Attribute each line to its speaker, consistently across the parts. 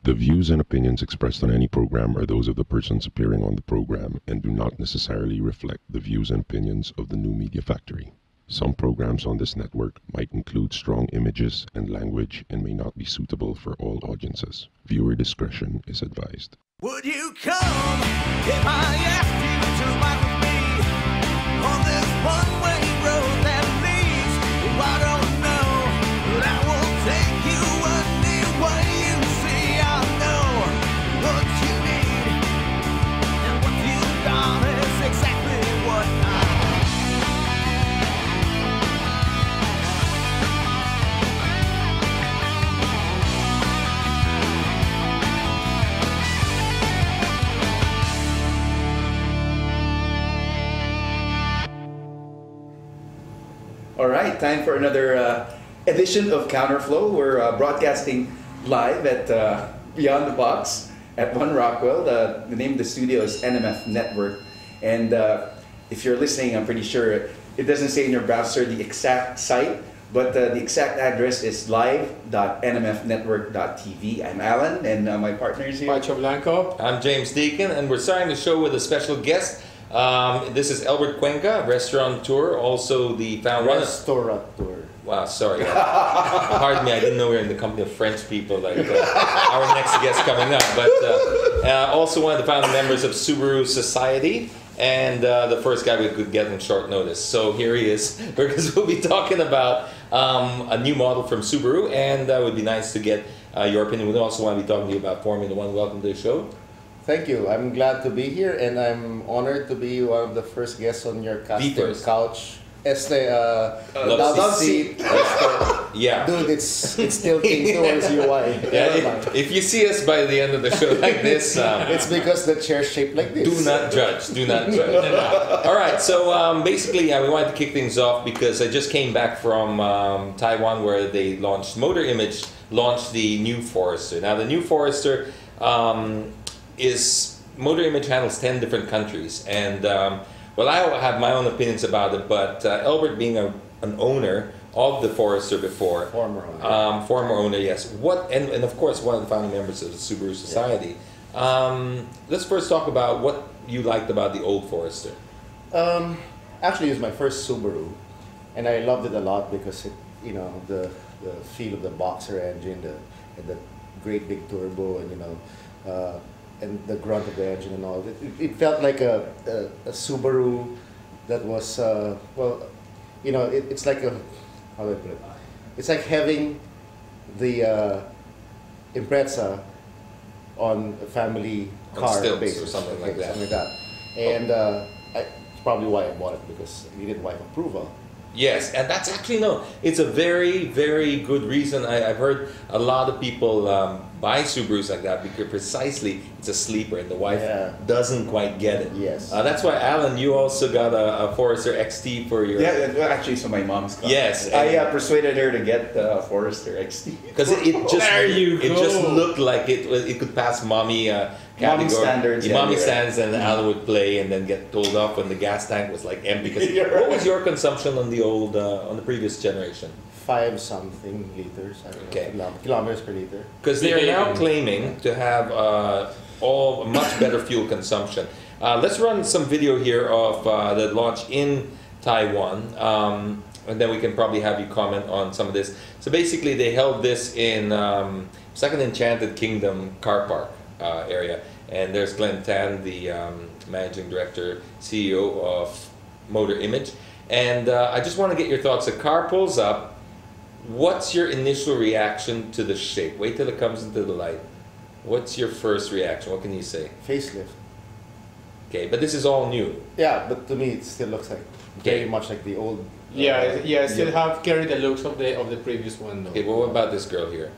Speaker 1: The views and opinions expressed on any program are those of the persons appearing on the program and do not necessarily reflect the views and opinions of the New Media Factory. Some programs on this network might include strong images and language and may not be suitable for all audiences. Viewer discretion is advised.
Speaker 2: Would you come if I asked you to ride with me on this one-way road that leads? Well, I don't know, but I will take you anywhere you see. I know what you need, and what you got is exactly what I
Speaker 3: All right, time for another edition of Counterflow. We're broadcasting live at Beyond the Box at One Rockwell. The name of the studio is NMF Network. And if you're listening, I'm pretty sure it doesn't say in your browser the exact site, but the exact address is live.nmfnetwork.tv. I'm Alan, and my partner is here.
Speaker 4: Pacho Blanco.
Speaker 5: I'm James Deacon, and we're starting the show with a special guest. This is Albert Cuenca, restaurateur, also the founder.
Speaker 4: Restaurateur.
Speaker 5: Wow, sorry. Pardon me, I didn't know we were in the company of French people like our next guest coming up. But also one of the founding members of Subaru Society, and the first guy we could get in short notice. So here he is, because we'll be talking about a new model from Subaru, and that would be nice to get your opinion. We also want to be talking to you about Formula One. Welcome to the show.
Speaker 4: Thank you. I'm glad to be here, and I'm honored to be one of the first guests on your casting couch.
Speaker 5: Love seat. Yeah.
Speaker 4: Dude, it's tilting towards you. Why?
Speaker 5: Yeah, if you see us by the end of the show like this,
Speaker 4: it's because the chair's shaped like this.
Speaker 5: Do not judge. Do not judge. All right. So basically, we wanted to kick things off because I just came back from Taiwan, where they launched Motor Image launched the new Forester. Now, the new Forester. Motor Image handles 10 different countries, and well, I have my own opinions about it, but Albert being an owner of the Forester before,
Speaker 4: former
Speaker 5: owner, yes, and of course one of the founding members of the Subaru Society. Yeah. Let's first talk about what you liked about the old Forester.
Speaker 4: Actually, it was my first Subaru, and I loved it a lot because it, the feel of the boxer engine, and the great big turbo, and and the grunt of the engine and all. It felt like a Subaru that was, it's like how do I put it? It's like having the Impreza on a family car basis.
Speaker 5: Or something like that.
Speaker 4: Something like that. And it's probably why I bought it, because you needed wife approval.
Speaker 5: Yes, and that's actually, it's a very, very good reason. I've heard a lot of people buy Subarus like that because precisely it's a sleeper and the wife doesn't quite get it.
Speaker 4: Yes.
Speaker 5: That's why, Alan, you also got a Forester XT for your...
Speaker 3: Yeah, well, actually, so my mom's car.
Speaker 5: Yes.
Speaker 3: I persuaded her to get the Forester XT.
Speaker 5: Because it just looked like it could pass mommy
Speaker 3: Mommy standards.
Speaker 5: Mommy standards, and Alan would play and then get told off when the gas tank was like empty. Because what was your consumption on the old, on the previous generation?
Speaker 4: 5-something liters. I don't know, kilometers per liter.
Speaker 5: Because they are now claiming to have much better fuel consumption. Let's run some video here of the launch in Taiwan, and then we can probably have you comment on some of this. So basically, they held this in it's like an Enchanted Kingdom car park area, and there's Glenn Tan, the managing director, CEO of Motor Image, and I just want to get your thoughts. The car pulls up. What's your initial reaction to the shape? Wait till it comes into the light. What's your first reaction? What can you say?
Speaker 4: Facelift.
Speaker 5: Okay, but this is all new.
Speaker 4: Yeah, but to me it still looks like very much like the old.
Speaker 6: Still have carried the looks of the previous one though.
Speaker 5: Okay, well, what about this girl here?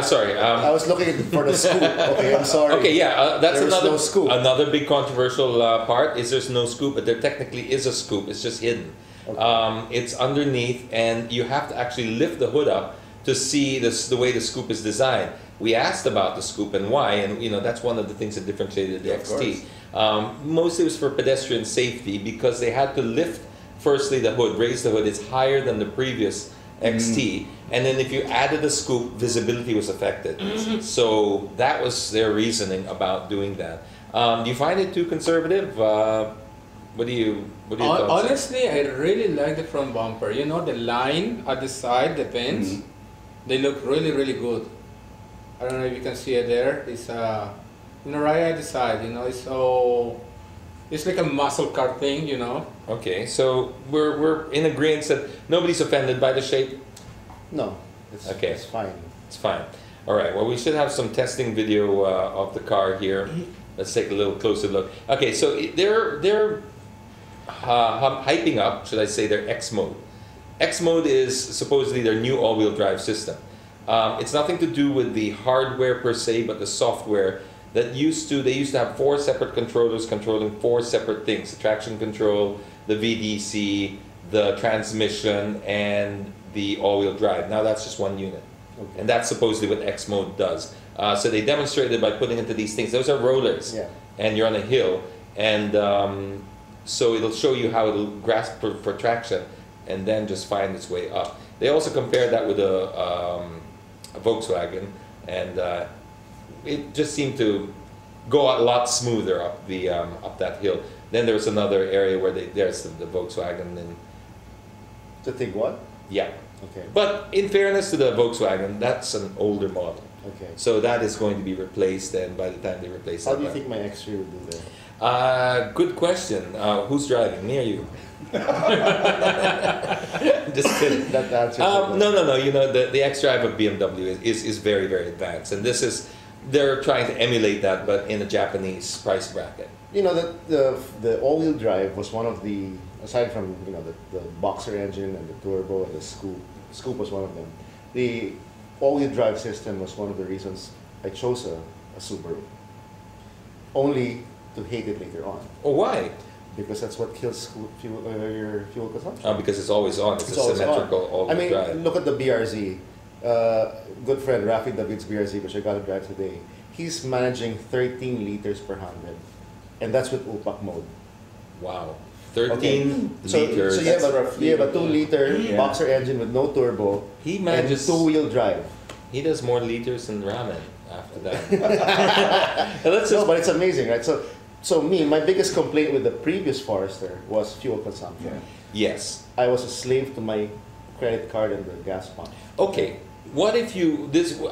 Speaker 5: Sorry.
Speaker 4: I was looking for the scoop. Okay, I'm sorry.
Speaker 5: Okay, that's
Speaker 4: no scoop.
Speaker 5: Another big controversial part is there's no scoop, but there technically is a scoop. It's just hidden. Okay. It's underneath, and you have to actually lift the hood up to see the way the scoop is designed. We asked about the scoop and why, and that's one of the things that differentiated the XT. Mostly it was for pedestrian safety because they had to lift firstly the hood, raise the hood. It's higher than the previous XT, and then if you added a scoop, visibility was affected. So that was their reasoning about doing that. Do you find it too conservative? What do you thoughts?
Speaker 6: Honestly, I really like the front bumper. You know, the line at the side, the pins, they look really, really good. I don't know if you can see it there. It's you know, right at the side. You know, it's like a muscle car thing. You know.
Speaker 5: Okay, so we're in agreement that nobody's offended by the shape.
Speaker 4: No, it's fine.
Speaker 5: It's fine. All right. Well, we should have some testing video of the car here. Let's take a little closer look. Okay, so they're hyping up, should I say, their X mode. X mode is supposedly their new all-wheel drive system. It's nothing to do with the hardware per se, but the software that they used to have 4 separate controllers controlling 4 separate things: the traction control, the VDC, the transmission, and the all-wheel drive. Now that's just one unit.
Speaker 4: Okay.
Speaker 5: And that's supposedly what X mode does. So they demonstrated by putting into these things. Those are rollers, and you're on a hill, and so it'll show you how it'll grasp for traction, and then just find its way up. They also compared that with a Volkswagen, and it just seemed to go a lot smoother up the up that hill. Then there was another area where there's the Volkswagen, and
Speaker 4: To think what?
Speaker 5: yeah.
Speaker 4: Okay.
Speaker 5: But in fairness to the Volkswagen, that's an older model.
Speaker 4: Okay.
Speaker 5: So that is going to be replaced, and by the time they replace
Speaker 4: How
Speaker 5: that,
Speaker 4: do you think my X3 would do there?
Speaker 5: good question. Who's driving? Me or you? Just kidding.
Speaker 4: That answers
Speaker 5: No. You know, the X-Drive of BMW is very, very advanced, and they're trying to emulate that, but in a Japanese price bracket.
Speaker 4: You know, the all-wheel drive was one of the, aside from, you know, the boxer engine and the turbo and the scoop was one of them. The all-wheel drive system was one of the reasons I chose a Subaru, only to hate it later on,
Speaker 5: Oh, why?
Speaker 4: because that's what kills your fuel consumption.
Speaker 5: Because it's always on. It's a
Speaker 4: always
Speaker 5: symmetrical
Speaker 4: on.
Speaker 5: all-wheel
Speaker 4: I mean,
Speaker 5: drive.
Speaker 4: look at the BRZ. Good friend Rafi David's BRZ, which I got to drive today. He's managing 13 liters per 100, and that's with UPAC mode.
Speaker 5: Wow. 13 liters.
Speaker 4: So you have a 2-liter boxer engine with no turbo.
Speaker 5: He
Speaker 4: and
Speaker 5: manages
Speaker 4: 2-wheel drive.
Speaker 5: He does more liters than ramen after that.
Speaker 4: No, but it's amazing, right? So my biggest complaint with the previous Forester was fuel consumption.
Speaker 5: Yes.
Speaker 4: I was a slave to my credit card and the gas pump.
Speaker 5: Okay. What if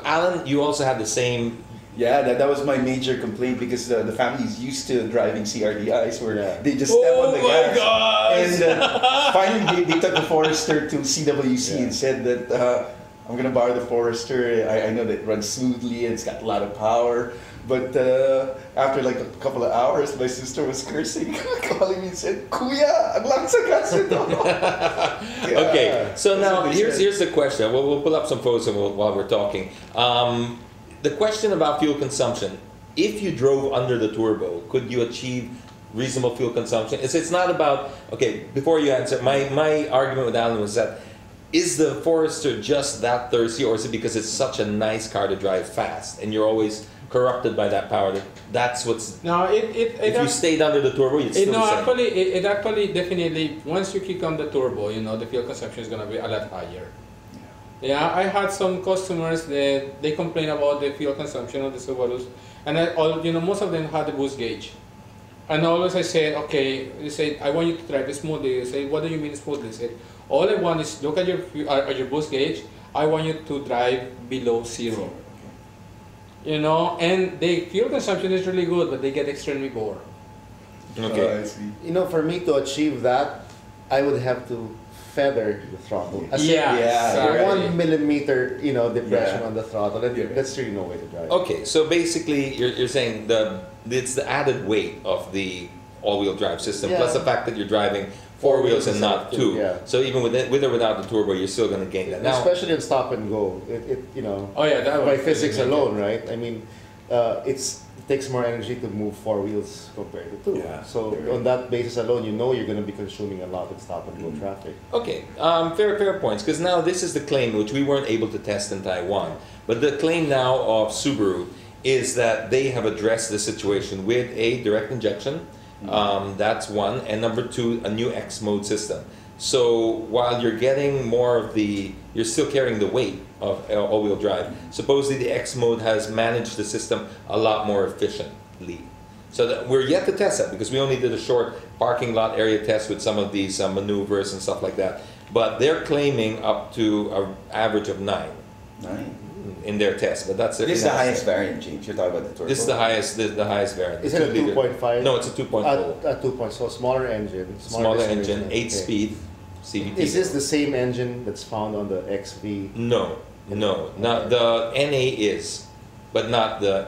Speaker 5: Alan, you also had the same.
Speaker 3: Yeah, that was my major complaint, because the family's used to driving CRDIs where they just step
Speaker 5: Oh
Speaker 3: on the
Speaker 5: my
Speaker 3: gas.
Speaker 5: gosh!
Speaker 3: And finally they took the Forester to CWC and said that I'm going to borrow the Forester. I know that it runs smoothly and it's got a lot of power. But after like a couple of hours, my sister was cursing, calling me and said, "Kuya, ang lang sa gas nito."
Speaker 5: Okay, so now
Speaker 3: That's what they said.
Speaker 5: here's the question. We'll pull up some photos while we're talking. The question about fuel consumption: if you drove under the turbo, could you achieve reasonable fuel consumption? It's not about, okay, before you answer, my argument with Alan was that, is the Forester just that thirsty, or is it because it's such a nice car to drive fast and you're always corrupted by that power? That's what's.
Speaker 6: No,
Speaker 5: If you stayed under the turbo, you'd still
Speaker 6: no,
Speaker 5: the same.
Speaker 6: it actually definitely, once you kick on the turbo, you know, the fuel consumption is going to be a lot higher. Yeah, I had some customers that they complain about the fuel consumption of the Subarus, and most of them had the boost gauge. And always I said, okay, they say, I want you to drive it smoothly. They say, what do you mean smoothly? I said, all I want is look at your boost gauge. I want you to drive below 0. You know, and the fuel consumption is really good, but they get extremely bored.
Speaker 5: Okay.
Speaker 3: I see.
Speaker 4: You know, for me to achieve that, I would have to feather the throttle.
Speaker 3: Yeah,
Speaker 4: 1 millimeter, you know, depression
Speaker 3: Yeah.
Speaker 4: on the throttle. And
Speaker 3: Yeah.
Speaker 4: that's really no way to drive.
Speaker 5: Okay, so basically you're saying it's the added weight of the all-wheel drive system,
Speaker 4: Yeah.
Speaker 5: plus the fact that you're driving 4 wheels and not 2.
Speaker 4: Yeah.
Speaker 5: So even with or without the turbo, you're still going to gain that. Now,
Speaker 4: Especially in stop and go, it you know,
Speaker 6: Oh yeah, that
Speaker 4: by
Speaker 6: was
Speaker 4: physics
Speaker 6: really
Speaker 4: alone, right? I mean, it takes more energy to move 4 wheels compared to 2.
Speaker 3: Yeah.
Speaker 4: So on that basis alone, you know you're going to be consuming a lot in stop and go traffic.
Speaker 5: okay, fair points, because now this is the claim which we weren't able to test in Taiwan, but the claim now of Subaru is that they have addressed the situation with a direct injection. That's one, and number 2, a new X mode system. So while you're getting more of you're still carrying the weight of all-wheel drive. Supposedly the X mode has managed the system a lot more efficiently. So that we're yet to test that because we only did a short parking lot area test with some of these maneuvers and stuff like that. But they're claiming up to an average of 9 in their test. But that's
Speaker 3: This is the highest variant, James. You're talking about the turbo.
Speaker 5: This is the highest variant.
Speaker 4: Is it a 2.5?
Speaker 5: No, it's a 2.0.
Speaker 4: A 2.0, so smaller engine.
Speaker 5: Smaller engine, 8
Speaker 4: okay.
Speaker 5: speed, CVT.
Speaker 4: Is this the same engine that's found on the XV?
Speaker 5: No, not the NA is, but not the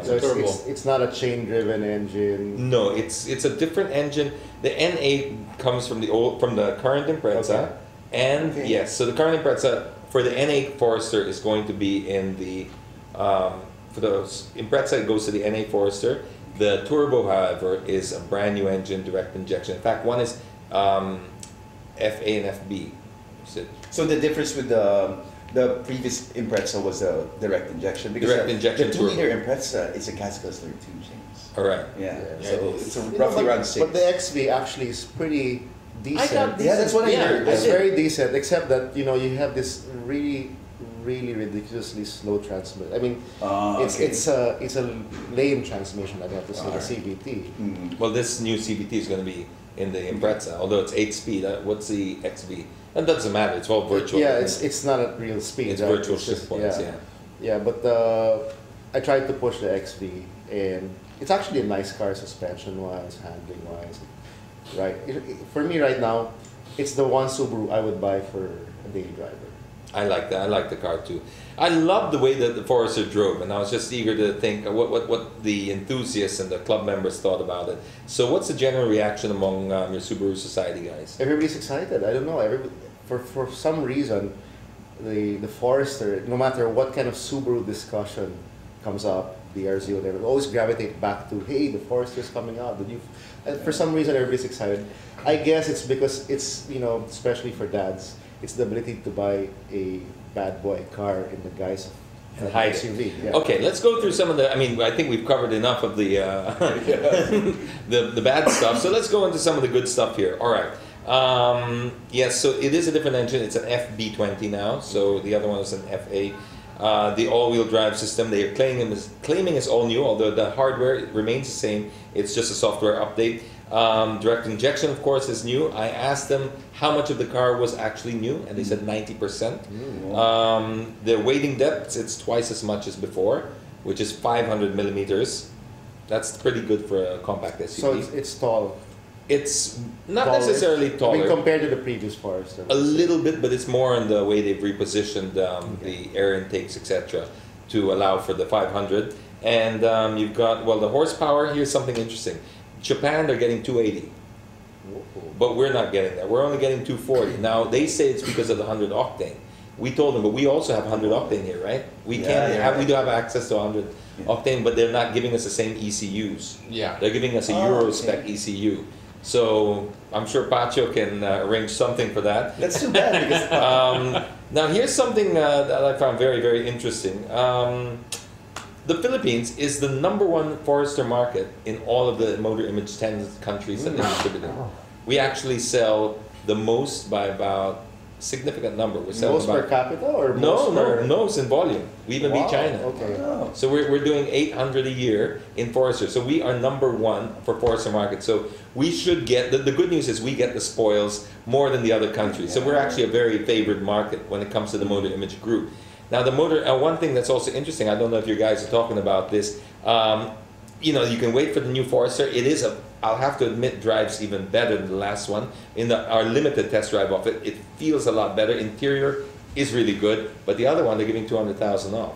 Speaker 4: So
Speaker 6: turbo.
Speaker 4: it's not a chain-driven engine.
Speaker 5: No, it's a different engine. The NA comes from the current Impreza,
Speaker 4: Okay.
Speaker 5: and yes, so the current Impreza for the NA Forester is going to be in the for the Impreza it goes to the NA Forester. The turbo, however, is a brand new engine, direct injection. In fact, one is FA and FB.
Speaker 3: So the difference with the previous Impreza was a direct injection because
Speaker 5: Direct injection
Speaker 3: the
Speaker 5: turbo.
Speaker 3: 2-liter Impreza is a gas guzzler too, James.
Speaker 5: All right.
Speaker 3: Yeah,
Speaker 4: Yeah.
Speaker 3: so
Speaker 6: Yeah,
Speaker 3: it's
Speaker 4: You know,
Speaker 3: roughly around 6.
Speaker 4: But the XV actually is pretty decent.
Speaker 3: Yeah, that's what I heard.
Speaker 4: It's
Speaker 3: I did.
Speaker 4: very decent, except that you have this really ridiculously slow transmission. I mean, it's a lame transmission. I have to say, the CVT.
Speaker 3: Mm.
Speaker 5: Well, this new CVT is going to be in the Impreza, although it's 8 speed. What's the XV? That doesn't matter. It's all virtual.
Speaker 4: Yeah, it's not at real speed.
Speaker 5: It's
Speaker 4: right?
Speaker 5: virtual
Speaker 4: It's
Speaker 5: shift
Speaker 4: just-
Speaker 5: points. Yeah.
Speaker 4: Yeah, but I tried to push the XV, and it's actually a nice car, suspension-wise, handling-wise. Right, for me right now, it's the one Subaru I would buy for a daily driver.
Speaker 5: I like that. I like the car too. I love the way that the Forester drove, and I was just eager to think what the enthusiasts and the club members thought about it. So, what's the general reaction among your Subaru Society guys?
Speaker 4: Everybody's excited. I don't know. For some reason, the Forester, no matter what kind of Subaru discussion comes up, the RZO, they will always gravitate back to, hey, the Forester's coming out. And for some reason, everybody's excited. I guess it's because it's, especially for dads, it's the ability to buy a bad boy car in the guise of
Speaker 5: And
Speaker 4: an
Speaker 5: hide it.
Speaker 4: SUV. Yeah.
Speaker 5: Okay, let's go through some of the. I mean, I think we've covered enough of the the bad stuff. So let's go into some of the good stuff here. All right. Yes, so it is a different engine. It's an FB20 now. So the other one is an FA. The all-wheel drive system they are claiming is all new, although the hardware remains the same. It's just a software update. Direct injection, of course, is new. I asked them how much of the car was actually new, and they said 90%. The weighting depth, it's twice as much as before, which is 500 millimeters. That's pretty good for a compact SUV.
Speaker 4: So it's tall.
Speaker 5: It's not
Speaker 4: Taller.
Speaker 5: necessarily taller.
Speaker 4: I mean, compared to the previous Forester.
Speaker 5: A little bit, but it's more in the way they've repositioned the air intakes, etc., to allow for the 500. And you've got, well, the horsepower. Here's something interesting. Japan, they're getting 280, but we're not getting that. We're only getting 240. Now, they say it's because of the 100 octane. We told them, but we also have 100 octane here, right? We we do have access to 100 octane, but they're not giving us the same ECUs.
Speaker 6: Yeah.
Speaker 5: They're giving us a Euro spec ECU. So I'm sure Pacho can arrange something for that.
Speaker 3: That's too bad because
Speaker 5: Now here's something that I found very, very interesting. The Philippines is the #1 Forester market in all of the Motor Image 10 countries that they distribute in. We actually sell the most by about a significant number. We're selling
Speaker 4: Most per
Speaker 5: about
Speaker 4: capita or
Speaker 5: no,
Speaker 4: most per...
Speaker 5: no, it's in volume. We even beat
Speaker 4: Wow,
Speaker 5: China.
Speaker 4: Okay.
Speaker 5: So we're doing 800 a year in Forester. So we are #1 for Forester market. So we should get, the good news is we get the spoils more than the other countries. So we're actually a very favored market when it comes to the Motor Image group. Now the motor, one thing that's also interesting, I don't know if you guys are talking about this, you can wait for the new Forester. It is I'll have to admit, drives even better than the last one. In our limited test drive of it, it feels a lot better. Interior is really good, but the other one, they're giving 200,000 off.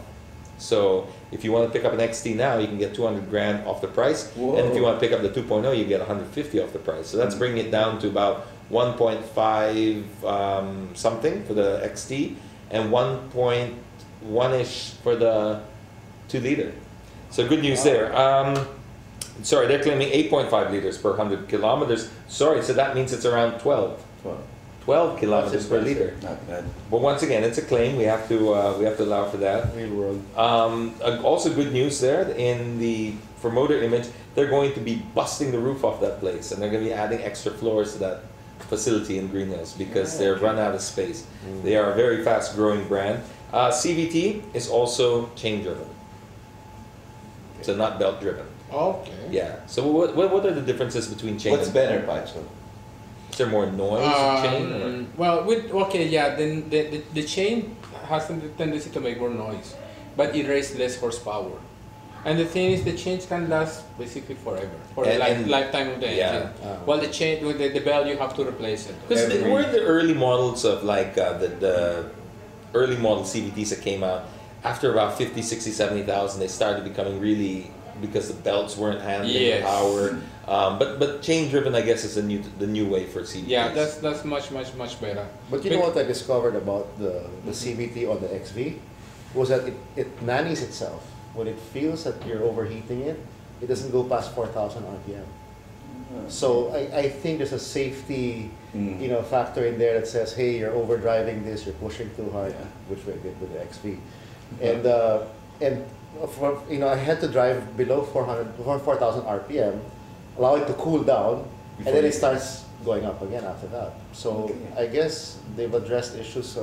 Speaker 5: So if you want to pick up an XT now, you can get 200 grand off the price.
Speaker 3: Whoa.
Speaker 5: And if you want to pick up the 2.0, you get 150 off the price. So that's bringing it down to about 1.5 something for the XT and 1.1-ish for the 2-liter. So good news there. Sorry, they're claiming 8.5 liters per 100 kilometers. Sorry, so that means it's around 12 kilometers per liter.
Speaker 3: Not bad.
Speaker 5: But once again, it's a claim. We have to allow for that.
Speaker 4: Real world.
Speaker 5: Also good news there for Motor Image, they're going to be busting the roof off that place, and they're going to be adding extra floors to that facility in Green Hills because they're run out of space. They are a very fast-growing brand. CVT is also chain-driven, so not belt-driven.
Speaker 6: Okay.
Speaker 5: Yeah. So what are the differences between chain?
Speaker 3: What's
Speaker 5: and
Speaker 3: better, Pacho?
Speaker 5: Is there more noise in chain? Or?
Speaker 6: Well, then the chain has the tendency to make more noise, but it raises less horsepower. And the thing is, the chains can last basically forever, for the lifetime of the engine. While the chain, with the bell, you have to replace it.
Speaker 5: Because were the early models of like the early model CVTs that came out, after about 50, 60, 70,000, they started becoming really, because the belts weren't handling the power. But chain driven, I guess, is the new way for CVTs.
Speaker 6: Yeah, that's much better.
Speaker 4: But you know what I discovered about the CVT on the XV was that it nannies itself. When it feels that you're overheating it, it doesn't go past 4,000 RPM. So I think there's a safety factor in there that says, hey, you're overdriving this, you're pushing too hard, which we did with the XV. And I had to drive below 4,000 RPM, allow it to cool down, and then it starts going up again after that. So I guess they've addressed issues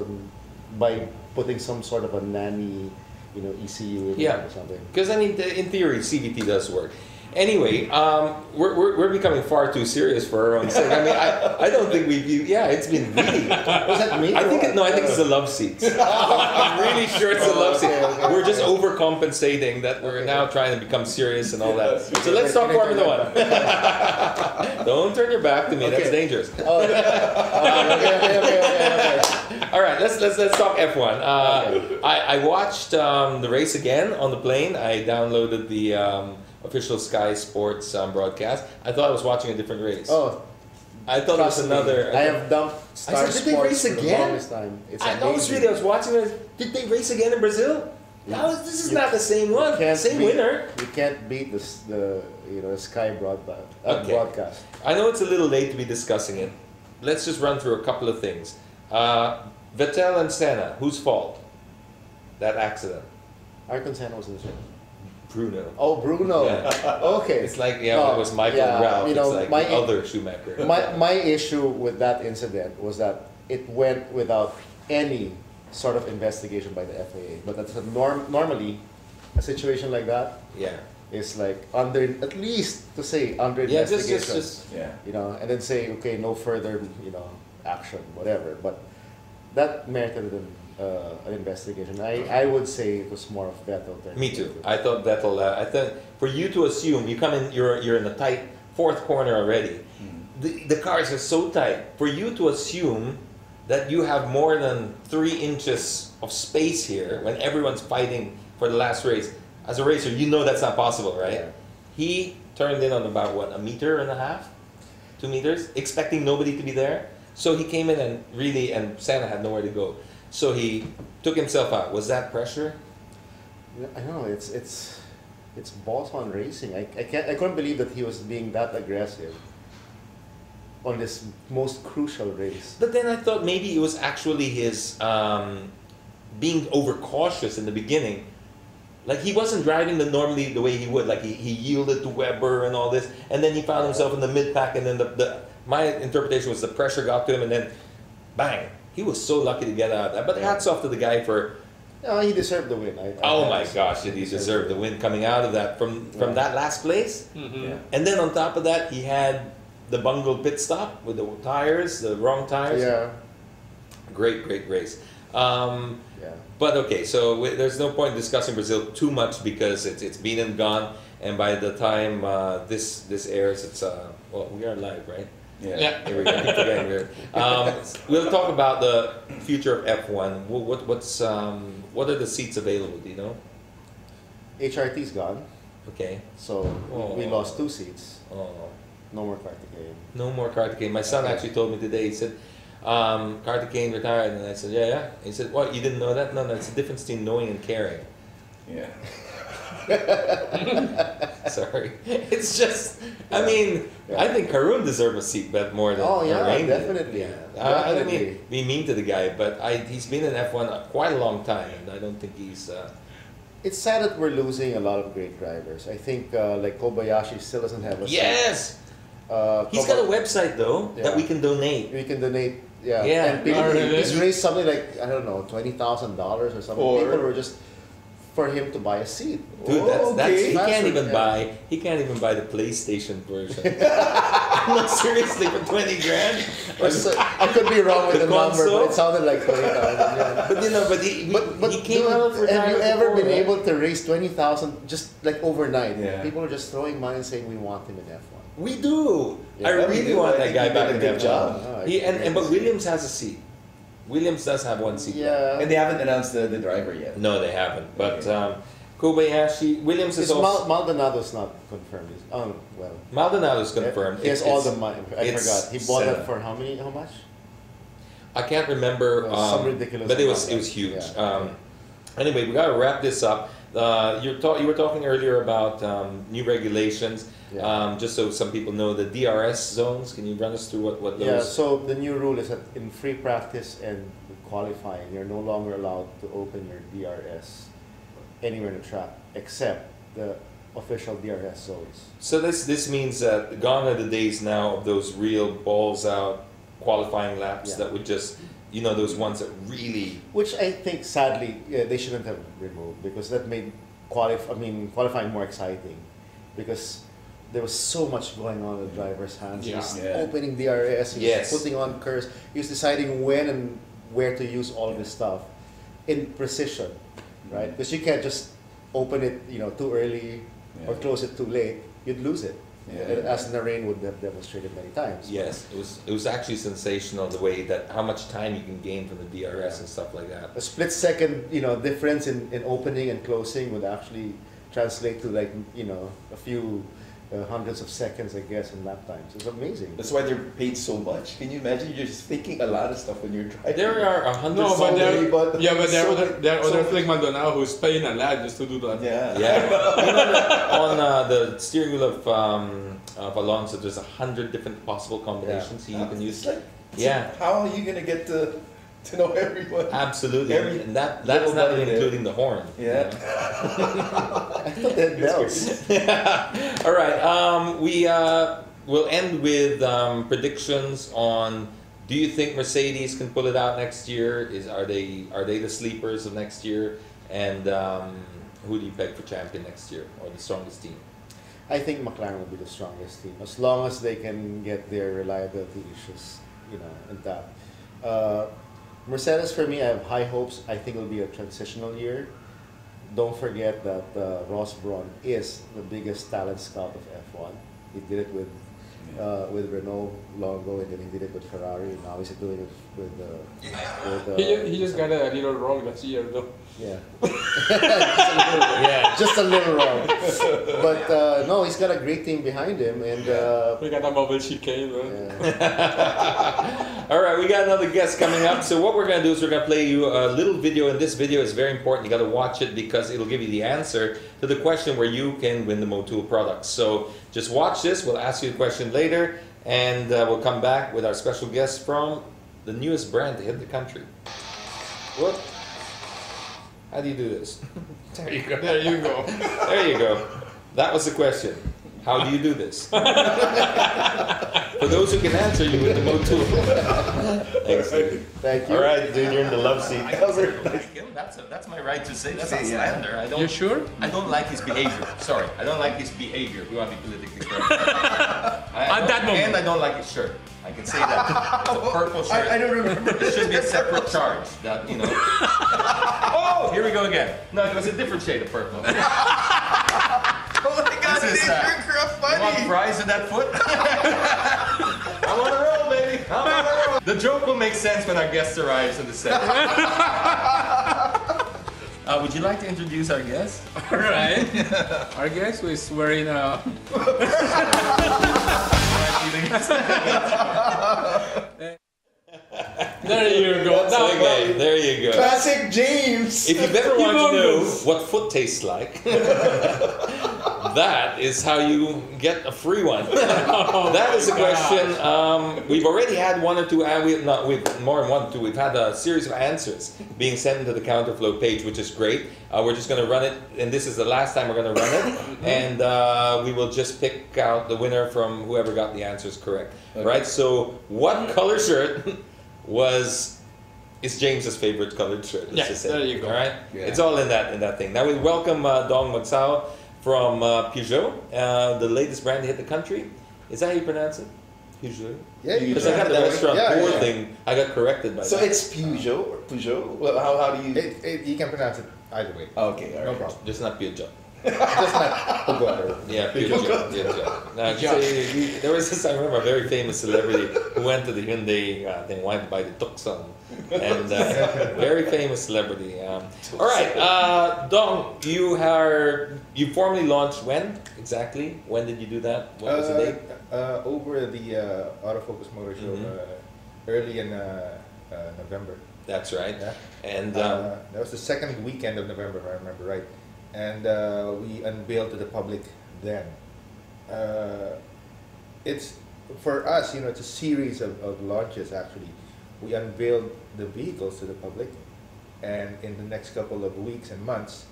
Speaker 4: by putting some sort of a nanny ECU in there or something.
Speaker 5: Because I mean, in theory, CVT does work. Anyway, we're becoming far too serious for our own sake. I mean, I don't think we've. It's been really.
Speaker 4: Was that me?
Speaker 5: I think I think it's the love seats. I'm really sure it's the love seats. We're just overcompensating that we're now trying to become serious and all that. So let's talk Formula One. Don't turn your back to me. That's dangerous.
Speaker 4: Okay.
Speaker 5: All right, let's talk F1. I watched the race again on the plane. I downloaded the official Sky Sports broadcast. I thought I was watching a different race.
Speaker 4: Oh,
Speaker 5: I thought it was another.
Speaker 4: I have dumped Star
Speaker 5: Did they race
Speaker 4: Sports for the
Speaker 5: again?
Speaker 4: longest time. It's
Speaker 5: I was
Speaker 4: amazing.
Speaker 5: I was watching it. Did they race again in Brazil? This is not the same one. Same winner.
Speaker 4: You can't beat the Sky broadcast.
Speaker 5: I know it's a little late to be discussing it. Let's just run through a couple of things. Vettel and Senna, whose fault? That accident.
Speaker 4: Ayrton Senna was in the show.
Speaker 5: Bruno.
Speaker 4: Oh, Bruno.
Speaker 5: Yeah.
Speaker 4: Okay.
Speaker 5: It's like it was Michael Ralph.
Speaker 4: You know,
Speaker 5: it's like the other Schumacher.
Speaker 4: My issue with that incident was that it went without any sort of investigation by the FAA. But that's normally a situation like that.
Speaker 5: Yeah.
Speaker 4: Is like under investigation.
Speaker 5: Just
Speaker 4: And then say, okay, no further action, whatever. But that merited an investigation. I would say it was more of Vettel than.
Speaker 5: Me too. I thought Vettel. I thought for you to assume you come in, you're in a tight fourth corner already. The cars are so tight. For you to assume that you have more than 3 inches of space here when everyone's fighting for the last race. As a racer, you know that's not possible, right?
Speaker 4: Yeah.
Speaker 5: He turned in on about what, 1.5 meters, 2 meters, expecting nobody to be there. So he came in and Senna had nowhere to go. So he took himself out. Was that pressure?
Speaker 4: I know it's boss on racing. I couldn't believe that he was being that aggressive on this most crucial race.
Speaker 5: But then I thought maybe it was actually his being overcautious in the beginning. Like he wasn't driving normally the way he would. Like he yielded to Webber and all this, and then he found himself in the mid pack, and then my interpretation was the pressure got to him, and then bang. He was so lucky to get out of that. But hats off to the guy for.
Speaker 4: No, he deserved the win.
Speaker 5: Oh my gosh, did he deserve the win coming out of that from that last place?
Speaker 6: Mm-hmm.
Speaker 3: Yeah.
Speaker 5: And then on top of that, he had the bungled pit stop with the tires, the wrong tires.
Speaker 4: Yeah.
Speaker 5: Great race.
Speaker 4: Yeah.
Speaker 5: But okay, so there's no point discussing Brazil too much because it's been and gone, and by the time this airs, it's we are live, right?
Speaker 6: Yeah.
Speaker 5: Here we go. I keep forgetting we'll talk about the future of F1. What are the seats available? Do you know?
Speaker 4: HRT's gone,
Speaker 5: Okay.
Speaker 4: so we lost 2 seats.
Speaker 5: Oh,
Speaker 4: No more Karthikeyan.
Speaker 5: no more Karthikeyan. My son actually told me today. He said, Karthikeyan retired, and I said, yeah. He said, what? You didn't know that? No, it's a difference between knowing and caring.
Speaker 3: Yeah.
Speaker 5: Sorry. It's just, I mean, I think Karun deserves a seat bet more than Rain did.
Speaker 4: Definitely.
Speaker 5: Yeah. I don't mean be mean to the guy, but he's been in F1 quite a long time, and I don't think he's.
Speaker 4: It's sad that we're losing a lot of great drivers. I think like Kobayashi still doesn't have a
Speaker 5: Yes. He's got a website though that
Speaker 4: Yeah.
Speaker 5: we can donate.
Speaker 4: We can donate. Yeah.
Speaker 5: Yeah.
Speaker 4: And people,
Speaker 6: Really?
Speaker 4: he's raised something like, I don't know, $20,000 or something.
Speaker 3: Or-
Speaker 4: People were just for him to buy a seat.
Speaker 5: Dude, that's
Speaker 3: Okay.
Speaker 5: he can't even
Speaker 4: Yeah.
Speaker 5: buy the PlayStation version. No, seriously, for 20 grand.
Speaker 4: I could be wrong with
Speaker 5: The
Speaker 4: the number,
Speaker 5: console?
Speaker 4: but it sounded like 20,000. Yeah.
Speaker 5: But you know, but he came
Speaker 4: dude,
Speaker 5: out for
Speaker 4: have you ever been
Speaker 5: right?
Speaker 4: able to raise 20,000 just like overnight?
Speaker 3: Yeah.
Speaker 4: People are just throwing money and saying we want him in F1.
Speaker 5: We do.
Speaker 4: Yeah.
Speaker 5: I
Speaker 3: Yeah, we
Speaker 5: really
Speaker 3: do.
Speaker 5: want
Speaker 3: I
Speaker 5: that
Speaker 3: think
Speaker 5: guy
Speaker 3: he
Speaker 5: back
Speaker 3: did
Speaker 5: in
Speaker 3: a good
Speaker 5: F1.
Speaker 3: job.
Speaker 4: Oh,
Speaker 5: But Williams has a seat. Williams does have one seat.
Speaker 4: Yeah.
Speaker 3: And they haven't announced the driver yet.
Speaker 5: No, they haven't. But Kobayashi, Williams is
Speaker 4: It's
Speaker 5: also
Speaker 4: Maldonado's not confirmed. Well.
Speaker 5: Maldonado's confirmed.
Speaker 4: He has all the money. I
Speaker 5: it's
Speaker 4: forgot. He bought
Speaker 5: set.
Speaker 4: it for how many? How much?
Speaker 5: I can't remember.
Speaker 4: Some ridiculous
Speaker 5: But it was
Speaker 4: amount.
Speaker 5: huge.
Speaker 4: Yeah.
Speaker 5: Anyway, we got to wrap this up. You were talking earlier about new regulations.
Speaker 4: Yeah.
Speaker 5: Just so some people know, the DRS zones. Can you run us through what those?
Speaker 4: Yeah, so the new rule is that in free practice and qualifying, you're no longer allowed to open your DRS anywhere in the track except the official DRS zones.
Speaker 5: So this means that gone are the days now of those real balls out qualifying laps
Speaker 4: Yeah.
Speaker 5: that would just, those ones that really.
Speaker 4: Which I think, sadly, they shouldn't have removed because that made qualifying more exciting because there was so much going on in the driver's hands. He was
Speaker 3: Yeah.
Speaker 4: opening DRS, he
Speaker 5: Yes.
Speaker 4: was putting on curves, he was deciding when and where to use all this stuff in precision, right? Because you can't just open it, too early or
Speaker 3: Yeah.
Speaker 4: close it too late. You'd lose it,
Speaker 3: Yeah.
Speaker 4: as Narain would have demonstrated many times.
Speaker 5: Yes, it was actually sensational the way that how much time you can gain from the DRS and stuff like that.
Speaker 4: A split second, difference in opening and closing would actually translate to a few hundreds of seconds, I guess, in lap times. It's amazing.
Speaker 3: That's why they're paid so much. Can you imagine? You're just thinking a lot of stuff when you're driving.
Speaker 5: There are 100.
Speaker 6: No, but
Speaker 3: many, but
Speaker 6: there are
Speaker 3: so
Speaker 6: other,
Speaker 3: many-
Speaker 6: there are
Speaker 3: so
Speaker 6: others
Speaker 3: many-
Speaker 6: like Maldonado who's paying a lot just to do that.
Speaker 3: Yeah.
Speaker 5: Yeah, on the steering wheel of Alonso, there's 100 different possible combinations you can use.
Speaker 3: It's like,
Speaker 5: Yeah.
Speaker 3: How are you gonna get to know everyone?
Speaker 5: Absolutely,
Speaker 3: Every
Speaker 5: and that's
Speaker 3: little
Speaker 5: not
Speaker 3: body
Speaker 5: even
Speaker 3: there.
Speaker 5: including the horn.
Speaker 3: Yeah.
Speaker 4: I thought they had bells.
Speaker 5: All right, we will end with predictions on. Do you think Mercedes can pull it out next year? Are they the sleepers of next year? And who do you peg for champion next year, or the strongest team?
Speaker 4: I think McLaren will be the strongest team as long as they can get their reliability issues, intact. Mercedes, for me, I have high hopes. I think it'll be a transitional year. Don't forget that Ross Brawn is the biggest talent scout of F1. He did it with Renault long ago, and then he did it with Ferrari. And now he's doing it with
Speaker 6: He just got a little wrong last year though.
Speaker 4: yeah.
Speaker 5: Yeah.
Speaker 4: Just a little wrong. But no, he's got a great team behind him, and
Speaker 6: We got a bubble chicane. Right?
Speaker 4: yeah.
Speaker 5: All right, we got another guest coming up. So what we're going to do is we're going to play you a little video, and this video is very important. You got to watch it because it'll give you the answer to the question where you can win the Motul products. So just watch this. We'll ask you the question later, and we'll come back with our special guest from the newest brand to hit the country. What? How do you do this? There you go.
Speaker 6: There you go.
Speaker 5: There you go. That was the question. How do you do this? For those who can answer, you win the Motul. Excellent.
Speaker 4: Thank you.
Speaker 5: All right, dude, you're in the love seat.
Speaker 7: That's my right to say. That's
Speaker 3: Say,
Speaker 7: not
Speaker 3: yeah.
Speaker 7: slander. I
Speaker 6: You
Speaker 7: don't.
Speaker 6: sure?
Speaker 7: I don't like his behavior. Sorry, I don't like his behavior. We want to be politically correct.
Speaker 6: At that moment.
Speaker 7: And I don't like his shirt. I can say that. It's a purple shirt.
Speaker 3: I don't remember.
Speaker 7: It should be a separate charge. That Oh, here we go again. No, it was a different shade of purple.
Speaker 3: Oh my God,
Speaker 7: This is,
Speaker 3: you're
Speaker 7: You want
Speaker 3: funny.
Speaker 7: fries in that foot? I'm on a roll, baby. I'm on a roll. The joke will make sense when our guest arrives in the set. Would you like to introduce our guest?
Speaker 6: Alright. Our guest who is wearing a There you go. That
Speaker 5: Okay, there you go.
Speaker 3: Classic James.
Speaker 5: If you've ever wanted to know
Speaker 6: Humongous.
Speaker 5: what foot tastes like, that is how you get a free one. That is a question. We've already had one or two, and we've more than one or two. We've had a series of answers being sent into the Counterflow page, which is great. We're just going to run it, and this is the last time we're going to run it, and we will just pick out the winner from whoever got the answers correct.
Speaker 3: Okay.
Speaker 5: Right. So, what color shirt is James's favorite colored shirt? Let's
Speaker 6: Yeah,
Speaker 5: just say.
Speaker 6: there you go.
Speaker 5: All right.
Speaker 3: Yeah.
Speaker 5: It's all in that thing. Now we welcome Dong Magsao from Peugeot, the latest brand to hit the country. Is that how you pronounce it? Peugeot?
Speaker 4: Yeah, you
Speaker 5: Because I got the
Speaker 3: that way.
Speaker 5: restaurant
Speaker 4: Yeah,
Speaker 5: poor
Speaker 4: yeah.
Speaker 5: thing, I got corrected by
Speaker 3: So
Speaker 5: that.
Speaker 3: it's Peugeot or Peugeot? Well, how do you?
Speaker 4: You can pronounce it either way.
Speaker 3: Okay, all
Speaker 4: No
Speaker 3: right.
Speaker 4: problem.
Speaker 5: Just not Peugeot.
Speaker 4: Just not Peugeot.
Speaker 5: Yeah, Peugeot. Now, there was this, I remember, a very famous celebrity who went to the Hyundai thing, wanted to buy the Tucson. And very famous celebrity. All right, Dong, you formally launched when exactly? When did you do that? What was the date?
Speaker 4: Over the Autofocus Motor Show early in November.
Speaker 5: That's right.
Speaker 4: Yeah.
Speaker 5: And
Speaker 4: That was the second weekend of November, if I remember right. And we unveiled to the public then. It's for us, it's a series of launches actually. We unveiled the vehicles to the public, and in the next couple of weeks and months,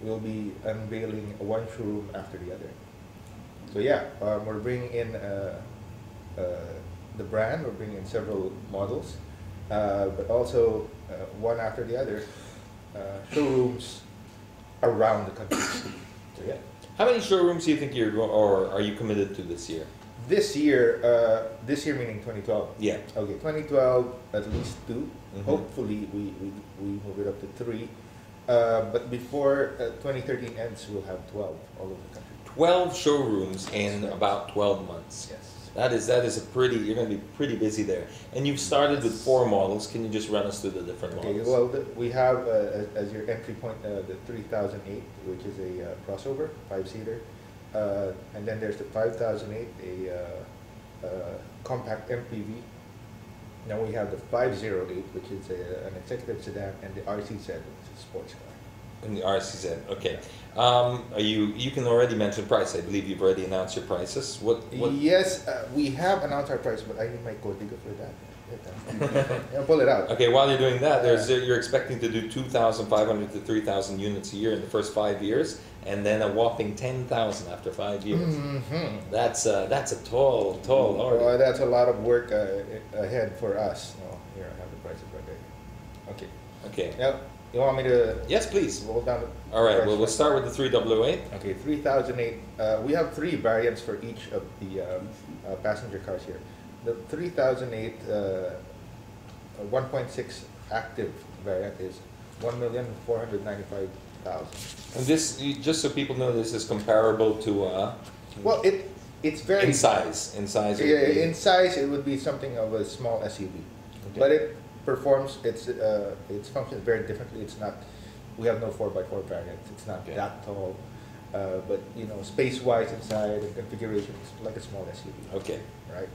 Speaker 4: we'll be unveiling one showroom after the other. So yeah, we're bringing in the brand. We're bringing in several models, but also one after the other showrooms around the country. So yeah,
Speaker 5: how many showrooms do you think or are you committed to this year?
Speaker 4: this year meaning 2012.
Speaker 5: Yeah.
Speaker 4: Okay, 2012 at least 2.
Speaker 5: Mhm.
Speaker 4: Hopefully we move it up to 3. But before 2013 ends, we'll have 12 all over the country.
Speaker 5: 12 showrooms in about 12 months.
Speaker 4: Yes.
Speaker 5: That is you're going to be pretty busy there. And you've started with 4 models. Can you just run us through the different
Speaker 4: Okay,
Speaker 5: models?
Speaker 4: well, we have as your entry point the 3008, which is a crossover, 5-seater. And then there's the 5008, a compact MPV. Now we have the 508, which is an executive sedan, and the RC7, which is a sports car.
Speaker 5: In the RCZ, okay. You can already mention price. I believe you've already announced your prices. What?
Speaker 4: Yes, we have announced our price, but I need my código for that. I'll pull it out.
Speaker 5: Okay, while you're doing that, you're expecting to do 2,500 to 3,000 units a year in the first 5 years, and then a whopping 10,000 after 5 years.
Speaker 4: Mm-hmm.
Speaker 5: That's a tall order.
Speaker 4: That's a lot of work ahead for us. No, here I have the prices right there. Okay.
Speaker 5: Okay.
Speaker 4: Now, you want me to
Speaker 5: Yes, please.
Speaker 4: roll down the
Speaker 5: All right.
Speaker 4: price
Speaker 5: Well, we'll
Speaker 4: list?
Speaker 5: start with the 3008.
Speaker 4: Okay, 3008. We have 3 variants for each of the passenger cars here. The 3008 1.6 active variant is 1,495,000.
Speaker 5: And this, just so people know, this is comparable to
Speaker 4: Well, it's very
Speaker 5: in size. In size. it
Speaker 4: Yeah,
Speaker 5: would be-
Speaker 4: in size, it would be something of a small SUV, but it performs its functions very differently. It's not. We have no 4x4 variant. It's not
Speaker 5: Okay.
Speaker 4: that tall, but space-wise inside and configuration, it's like a small SUV.
Speaker 5: Okay.
Speaker 4: Right.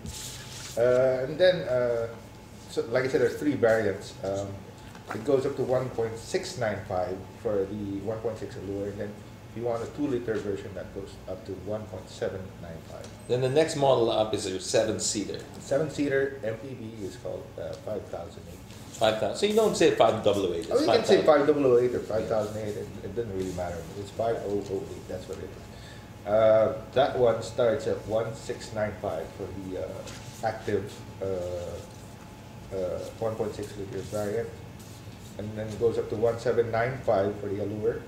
Speaker 4: And then, so like I said, there's 3 variants. It goes up to 1.695 for the 1.6 Allure, and then if you want a 2-liter version, that goes up to 1.795.
Speaker 5: Then the next model up is your 7-seater.
Speaker 4: 7-seater MPV is called 5008.
Speaker 5: 5,000. So you don't say 508.
Speaker 4: Oh, you can say 5008 or 5008. It doesn't really matter. It's 5008. That's what it is. That one starts at 1.695 for the active 1.6 liter variant, and then it goes up to 1.795 for the Allure,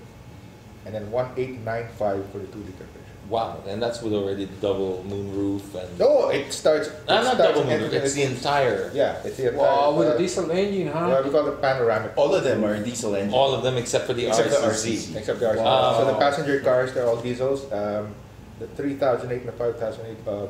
Speaker 4: and then 1.895 for the 2-liter version.
Speaker 5: Wow, and that's with already the double moonroof and.
Speaker 4: No, it starts.
Speaker 5: Not double moonroof. It's the entire.
Speaker 4: Yeah, it's the entire.
Speaker 6: Wow, with a diesel engine, huh?
Speaker 4: Well, we call it panoramic.
Speaker 3: All of them are diesel engine.
Speaker 5: All of them except for the
Speaker 3: Except the
Speaker 5: RCZ.
Speaker 4: Except the RC.
Speaker 5: Wow.
Speaker 4: So the passenger cars, they're all diesels. The 3008 and the 5008,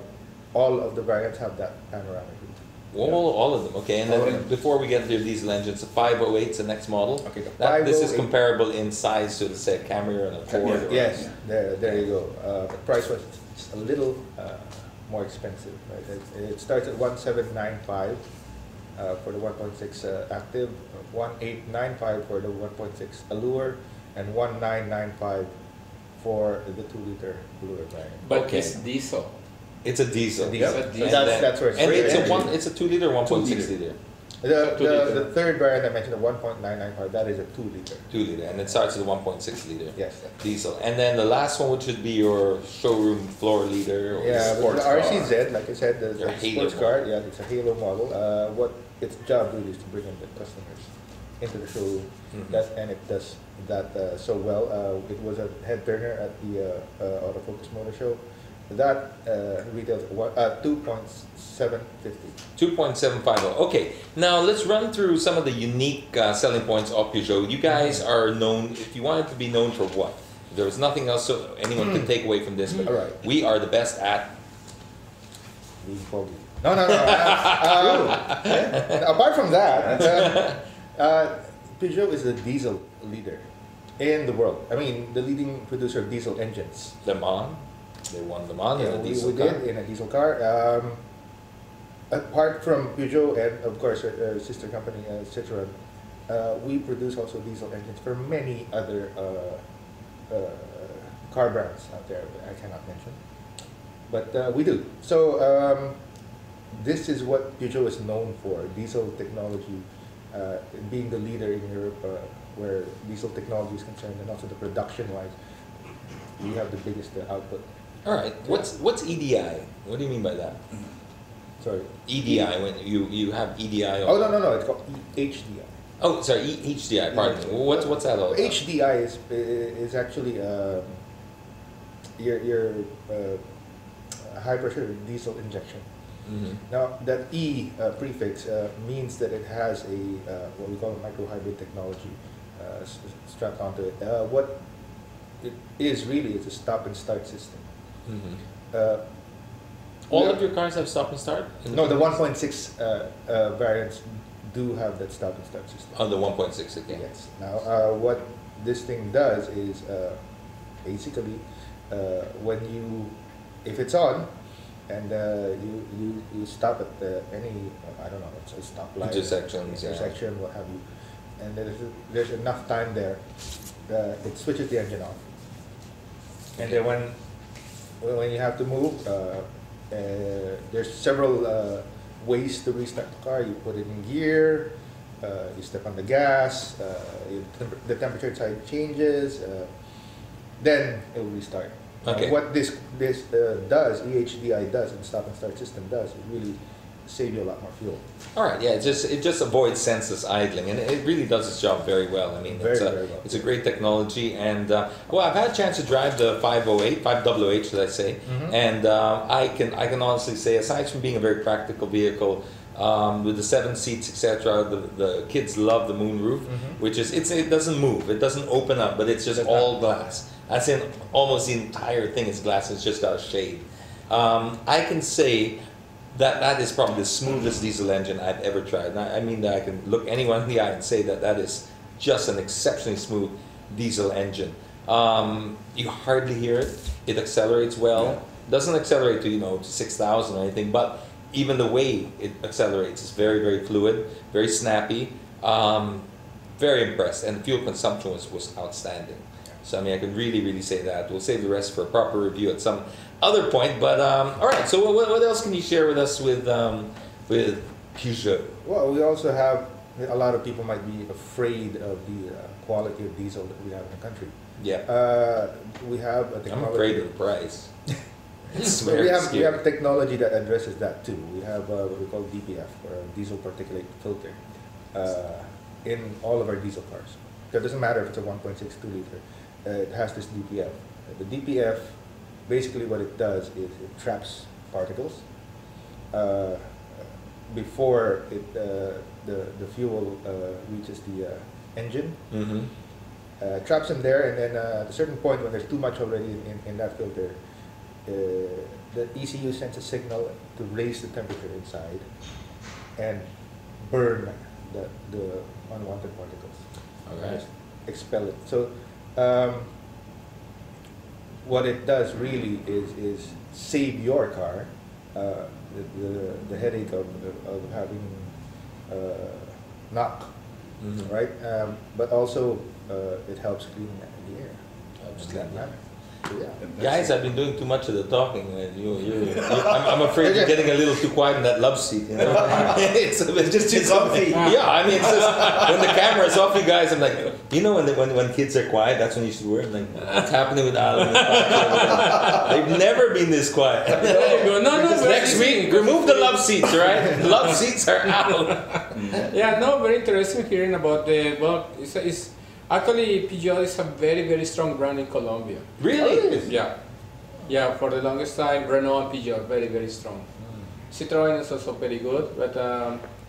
Speaker 4: all of the variants have that panoramic roof.
Speaker 5: All of them. Okay, and
Speaker 4: All of
Speaker 5: then
Speaker 4: them.
Speaker 5: before we get to your diesel engines, the 508 is the next model.
Speaker 4: Okay, the
Speaker 5: This is
Speaker 4: 508
Speaker 5: comparable in size to, let's say, a Camry and a Ford. or-
Speaker 4: Yes, there you go. The price was a little more expensive. Right? It starts at 1.795 for the 1.6 active, 1.895 for the 1.6 Allure, and 1.995 for the 2-liter bluer variant.
Speaker 6: But
Speaker 5: Okay.
Speaker 6: it's diesel.
Speaker 5: It's a diesel.
Speaker 4: Diesel.
Speaker 6: It's a
Speaker 4: So
Speaker 6: diesel.
Speaker 4: that's where it's
Speaker 5: And
Speaker 4: straight
Speaker 5: it's a
Speaker 4: engine.
Speaker 5: It's a 2-liter, 1.6 liter.
Speaker 4: The,
Speaker 6: Two liter.
Speaker 4: the third variant I mentioned, the 1.995, that is a 2-liter.
Speaker 5: 2-liter, and it starts at a 1.6 liter.
Speaker 4: Yes. That's
Speaker 5: Diesel. And then the last one, which would be your showroom floor leader or
Speaker 4: yeah, but
Speaker 5: sports
Speaker 4: the
Speaker 5: car.
Speaker 4: RCZ, like I said, the
Speaker 5: Your Halo
Speaker 4: sports car,
Speaker 5: model.
Speaker 4: yeah, it's a Halo model. What its job really is to bring in the customers into the showroom. And it does that so well. It was a head turner at the Autofocus Motor Show. That retails 2.750.
Speaker 5: 2.750. Okay, now let's run through some of the unique selling points of Peugeot. You guys are known, if you wanted to be known for what? If there was nothing else so anyone could take away from this, but
Speaker 4: All right.
Speaker 5: we are the best at.
Speaker 4: Being foggy. No. And apart from that, Peugeot is the diesel leader in the world. I mean, the leading producer of diesel engines.
Speaker 5: Le Mans. They won Le Mans in
Speaker 4: Yeah,
Speaker 5: a diesel
Speaker 4: we
Speaker 5: car.
Speaker 4: did in a diesel car. Apart from Peugeot and of course our sister company Citroën, we produce also diesel engines for many other car brands out there that I cannot mention, but we do. So this is what Peugeot is known for: diesel technology, being the leader in Europe where diesel technology is concerned, and also the production-wise, we have the biggest output.
Speaker 5: All right. What's EDI? What do you mean by that?
Speaker 4: Sorry.
Speaker 5: EDI, when you have EDI.
Speaker 4: Oh no! It's called HDI.
Speaker 5: Oh, sorry, HDI. Pardon me. What's that all about?
Speaker 4: HDI is actually your high pressure diesel injection.
Speaker 5: Mhm.
Speaker 4: Now that E prefix means that it has a what we call a microhybrid technology strapped onto it. What it is really is a stop and start system.
Speaker 5: Mhm.
Speaker 4: All
Speaker 5: All of your cars have stop and start?
Speaker 4: No, the 1.6 variants do have that stop and start system.
Speaker 5: On the 1.6 again.
Speaker 4: Yes. Now, what this thing does is basically when if it's on and you stop at any I don't know, it's a stoplight, intersection, what have you, and there's enough time there, it switches the engine off, and then when you have to move, there's several ways to restart the car. You put it in gear, you step on the gas, the temperature inside changes, then it will restart.
Speaker 5: Okay.
Speaker 4: What this does, EHDI does, and stop and start system does, it really save you a lot more fuel.
Speaker 5: All right, yeah, it just avoids senseless idling, and it really does its job very well. I mean,
Speaker 4: Very well.
Speaker 5: it's a great technology, and well, I've had a chance to drive the 500H, should I say, and I can honestly say, aside from being a very practical vehicle, with the 7 seats, etc., the kids love the moonroof, which is it doesn't move, it doesn't open up, but it's just all glass. That's in almost the entire thing is glass. It's just got a shade. I can say that is probably the smoothest diesel engine I've ever tried. And I mean that I can look anyone in the eye and say that is just an exceptionally smooth diesel engine. You hardly hear it. It accelerates well. Doesn't accelerate to 6,000 or anything, but even the way it accelerates is very, very fluid, very snappy. Very impressed, and the fuel consumption was outstanding. So I mean, I can really say that. We'll save the rest for a proper review at some other point. But all right. So what else can you share with us with Peugeot?
Speaker 4: Well, we also have a lot of people might be afraid of the quality of diesel that we have in the country.
Speaker 5: Yeah.
Speaker 4: We have a technology.
Speaker 5: I'm afraid of the price. It's
Speaker 4: So
Speaker 5: very
Speaker 4: we
Speaker 5: scary.
Speaker 4: have technology that addresses that too. We have what we call DPF, or diesel particulate filter, in all of our diesel cars. So it doesn't matter if it's a 1.6, 2 liter. It has this DPF. The DPF, basically what it does is it traps particles before the fuel reaches the engine. Traps them there, and then at a certain point when there's too much already in that filter, the ECU sends a signal to raise the temperature inside and burn the unwanted particles.
Speaker 5: Okay.
Speaker 4: Just expel it. So what it does really is save your car the headache of having knock, right? But also it helps clean the air.
Speaker 5: Helps
Speaker 4: in
Speaker 5: clean
Speaker 4: that
Speaker 5: the
Speaker 4: manner.
Speaker 5: Guys, I've been doing too much of the talking. I'm afraid you're getting a little too quiet in that love seat. You know? it's
Speaker 3: just too comfy.
Speaker 5: Yeah, I mean, it's just, when the camera is off, you guys, I'm like, you know, when kids are quiet, that's when you should work. Like, what's happening with Alan? They've never been this quiet.
Speaker 6: There you go. No,
Speaker 5: Next week, remove the love seats, right? Love seats are out.
Speaker 6: Yeah, no, very interesting hearing about the, well, it's actually Peugeot is a very, very strong brand in Colombia.
Speaker 5: Really?
Speaker 6: Yeah. Yeah, for the longest time, Renault and Peugeot, very, very strong. Citroën is also very good, but,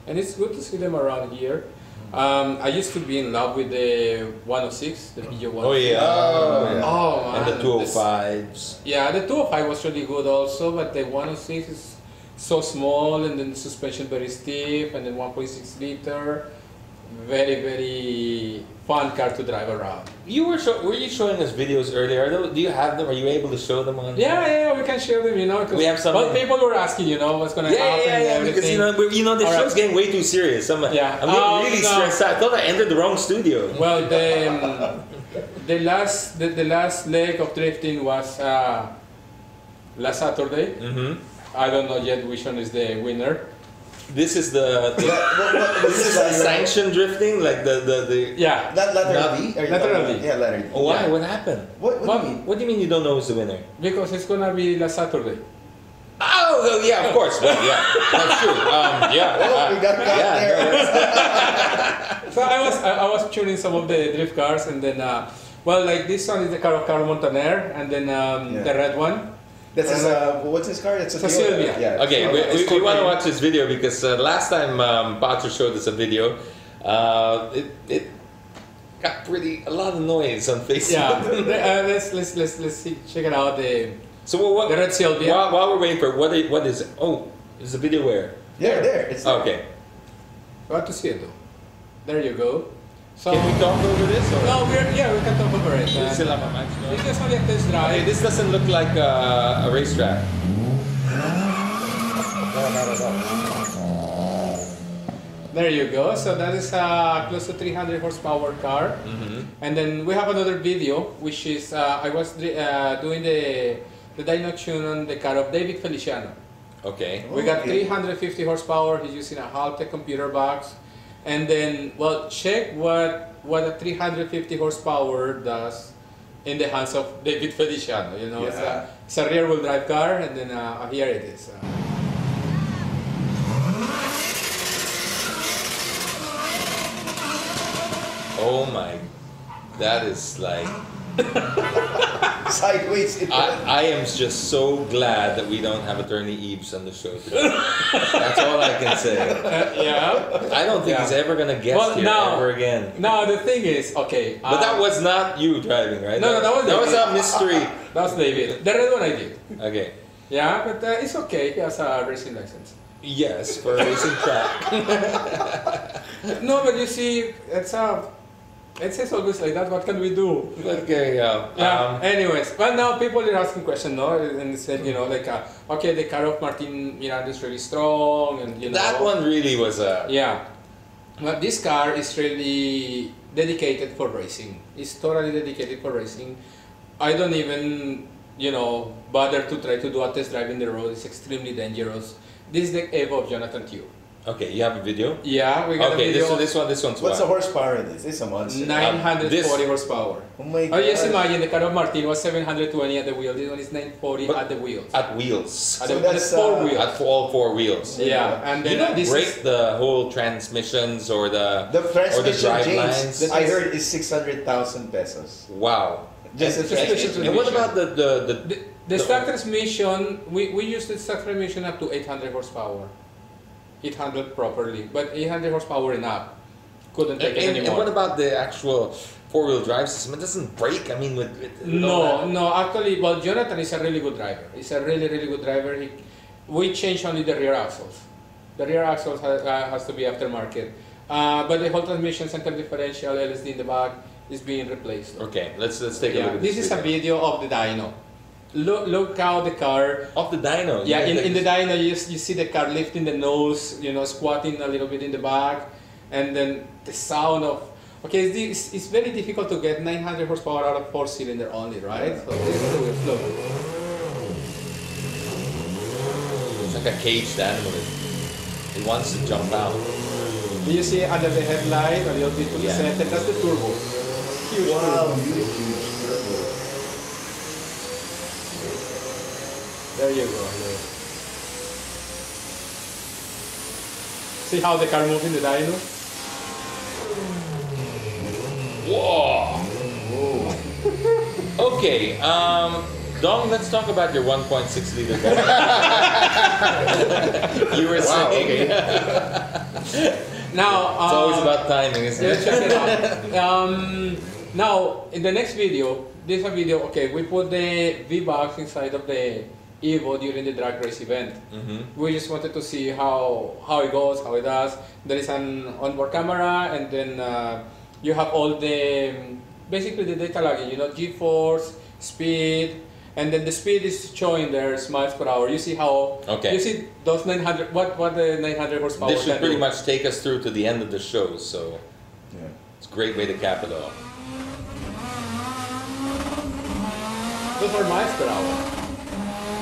Speaker 6: and it's good to see them around here. I used to be in love with the 106, the Peugeot 106.
Speaker 5: Oh yeah.
Speaker 6: Oh, man.
Speaker 5: And the 205s.
Speaker 6: Yeah, the 205 was really good also, but the 106 is so small, and then the suspension very stiff, and then 1.6 liter. Very, very fun car to drive around.
Speaker 5: Were you showing us videos earlier? Do you have them? Are you able to show them on?
Speaker 6: Yeah, we can share them, you know.
Speaker 5: We have some.
Speaker 6: Well, people were asking, you know, what's going to happen and everything.
Speaker 5: Because you know the show's getting way too serious. I'm getting really stressed out. I thought I entered the wrong studio.
Speaker 6: Well, the last leg of drifting was last Saturday. I don't know yet which one is the winner.
Speaker 5: This is this is the sanctioned drifting, like the
Speaker 6: yeah.
Speaker 3: Not letter
Speaker 5: Not-
Speaker 3: V?
Speaker 6: letter V.
Speaker 3: Yeah, letter V.
Speaker 5: Oh, why?
Speaker 6: Yeah.
Speaker 5: What happened?
Speaker 3: What do you mean?
Speaker 5: What do you mean you don't know who's the winner?
Speaker 6: Because it's gonna be last Saturday.
Speaker 5: Oh, yeah, of course. Well, yeah, that's true. Yeah.
Speaker 3: Oh, we got caught there.
Speaker 5: No,
Speaker 6: So I was tuning some of the drift cars, and then well, like this one is the car of Carlo Montaner, and then the red one.
Speaker 3: This is what's his car? It's a
Speaker 6: It's a Silvia.
Speaker 3: Yeah.
Speaker 5: okay, we want to watch this video because last time Patrick showed us a video, it got a lot of noise on Facebook.
Speaker 6: Yeah, let's see, check it out.
Speaker 5: So what?
Speaker 6: The red Silvia.
Speaker 5: While we're waiting for what is it? Oh, is the video where?
Speaker 3: Yeah, there. It's there.
Speaker 5: Okay.
Speaker 6: You have to see it though. There you go. So
Speaker 5: Can we talk over this? Or?
Speaker 6: no, we can talk over it.
Speaker 5: We still have a match.
Speaker 6: It's just only a test drive.
Speaker 5: Okay, this doesn't look like a racetrack.
Speaker 6: There you go. So that is a close to 300 horsepower car. And then we have another video, which is I was doing the dyno tune on the car of David Feliciano.
Speaker 5: Okay.
Speaker 6: We got 350 horsepower. He's using a Haltech computer box. And then, well, check what a 350 horsepower does in the hands of David Feliciano. You know, it's a rear-wheel drive car, and then here it is.
Speaker 5: Oh my, that is like.
Speaker 3: Sideways.
Speaker 5: I am just so glad that we don't have Attorney Eves on the show today. That's all I can say.
Speaker 6: Yeah.
Speaker 5: I don't think he's ever gonna guest here ever again.
Speaker 6: No, the thing is, okay.
Speaker 5: But that was not you driving, right?
Speaker 6: No, that was
Speaker 5: a mystery.
Speaker 6: That was David. The red one I did.
Speaker 5: Okay.
Speaker 6: Yeah, but it's okay. He has a racing license.
Speaker 5: Yes, for a racing track.
Speaker 6: No, but you see, it says always like that. What can we do?
Speaker 5: Okay,
Speaker 6: Yeah. Anyways, well, now people are asking questions, no, and they said, you know, like, okay, the car of Martin Miranda is really strong, and you know.
Speaker 5: That one really was a.
Speaker 6: Yeah. Well, this car is really dedicated for racing. It's totally dedicated for racing. I don't even, you know, bother to try to do a test drive in the road. It's extremely dangerous. This is the Evo of Jonathan Tube.
Speaker 5: Okay, you have a video?
Speaker 6: Yeah, we got a video.
Speaker 5: this one's
Speaker 3: What's the
Speaker 5: what?
Speaker 3: horsepower in this? This is a monster.
Speaker 6: 940 horsepower.
Speaker 3: Oh my god.
Speaker 6: Oh, just imagine the car of Martin was 720 at the wheel. This one is 940
Speaker 5: But
Speaker 6: at the wheels.
Speaker 5: At wheels.
Speaker 6: At
Speaker 3: So
Speaker 6: the
Speaker 3: that's,
Speaker 6: four wheels.
Speaker 5: At all four wheels.
Speaker 6: Yeah, and
Speaker 5: You
Speaker 6: then
Speaker 5: don't
Speaker 6: this
Speaker 5: break
Speaker 6: is,
Speaker 5: the whole transmissions or the
Speaker 3: transmission,
Speaker 5: drive
Speaker 3: James,
Speaker 5: lines.
Speaker 3: I heard is 600,000 pesos.
Speaker 5: Wow.
Speaker 3: Just
Speaker 6: It's
Speaker 3: a
Speaker 6: a special
Speaker 3: transmission.
Speaker 5: And what about
Speaker 6: the stock transmission. We used the stock transmission up to 800 horsepower. 800 properly, but 800 horsepower and up. Couldn't take it
Speaker 5: and
Speaker 6: anymore.
Speaker 5: what about the actual four-wheel drive system? It doesn't break. I mean, with all that.
Speaker 6: No. Actually, well, Jonathan is a really good driver. He's a really, really good driver. We changed only the rear axles. The rear axles has to be aftermarket. But the whole transmission, center differential, LSD in the back is being replaced.
Speaker 5: Okay, let's take a look at
Speaker 6: This is a video of the dyno. Look how the car.
Speaker 5: Of the dyno.
Speaker 6: Yeah, in the dyno, you see the car lifting the nose, you know, squatting a little bit in the back, and then the sound Okay, it's very difficult to get 900 horsepower out of 4-cylinder only, right? So this is the wheel flow.
Speaker 5: It's like a caged animal. It wants to jump out.
Speaker 6: Do you see under the headlight, a little bit to the
Speaker 5: Yeah.
Speaker 6: center? That's the turbo. Huge
Speaker 3: Wow,
Speaker 6: turbo.
Speaker 3: huge turbo.
Speaker 6: There you go. Yeah. See how the car moves in the dyno?
Speaker 5: Whoa! Okay, Dong, let's talk about your 1.6 liter car. You were saying.
Speaker 6: Now,
Speaker 5: It's always about timing, isn't
Speaker 6: let's
Speaker 5: it?
Speaker 6: check it out. Now, in the next video, this is a video, okay, we put the V-Box inside of the Evo during the drag race event. We just wanted to see how it goes, how it does. There is an onboard camera, and then you have all the, basically the data logging, you know, G-force, speed, and then the speed is showing there miles per hour. You see how,
Speaker 5: Okay.
Speaker 6: you see those 900, what the 900 horsepower
Speaker 5: This should
Speaker 6: can
Speaker 5: pretty
Speaker 6: do.
Speaker 5: much take us through to the end of the show, so
Speaker 3: Yeah.
Speaker 5: it's a great way to cap it off.
Speaker 6: Those are miles per hour.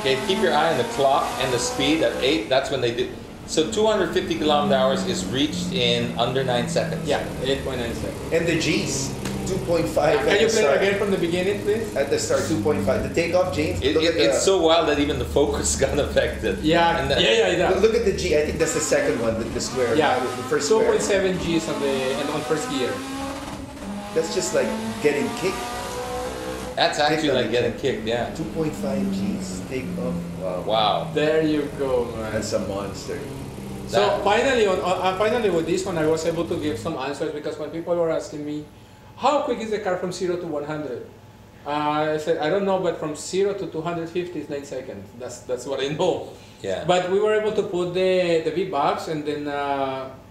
Speaker 5: Okay, keep your eye on the clock and the speed at 8. That's when they do. So 250 km/h is reached in under 9 seconds.
Speaker 6: Yeah, 8.9 seconds.
Speaker 3: And the G's, 2.5
Speaker 6: Can
Speaker 3: at
Speaker 6: you
Speaker 3: the
Speaker 6: play it
Speaker 3: start.
Speaker 6: again from the beginning, please?
Speaker 3: At the start, 2.5. The takeoff, James. Look at the,
Speaker 5: It's so wild that even the focus got affected.
Speaker 6: Yeah,
Speaker 5: And then-
Speaker 6: yeah.
Speaker 3: Look at the G. I think that's the second one, the square.
Speaker 6: Yeah,
Speaker 3: the first square.
Speaker 6: 2.7 Gs on first gear.
Speaker 3: That's just like getting kicked.
Speaker 5: That's actually like getting kicked, yeah.
Speaker 3: 2.5 G's takeoff. Wow.
Speaker 5: Wow.
Speaker 6: There you go, man.
Speaker 3: That's a monster.
Speaker 6: So
Speaker 5: That-
Speaker 6: finally with this one, I was able to give some answers because when people were asking me, how quick is the car from 0 to 100? I said, I don't know, but from 0 to 250 is 9 seconds. That's what I know.
Speaker 5: Yeah.
Speaker 6: But we were able to put the V-Box, and then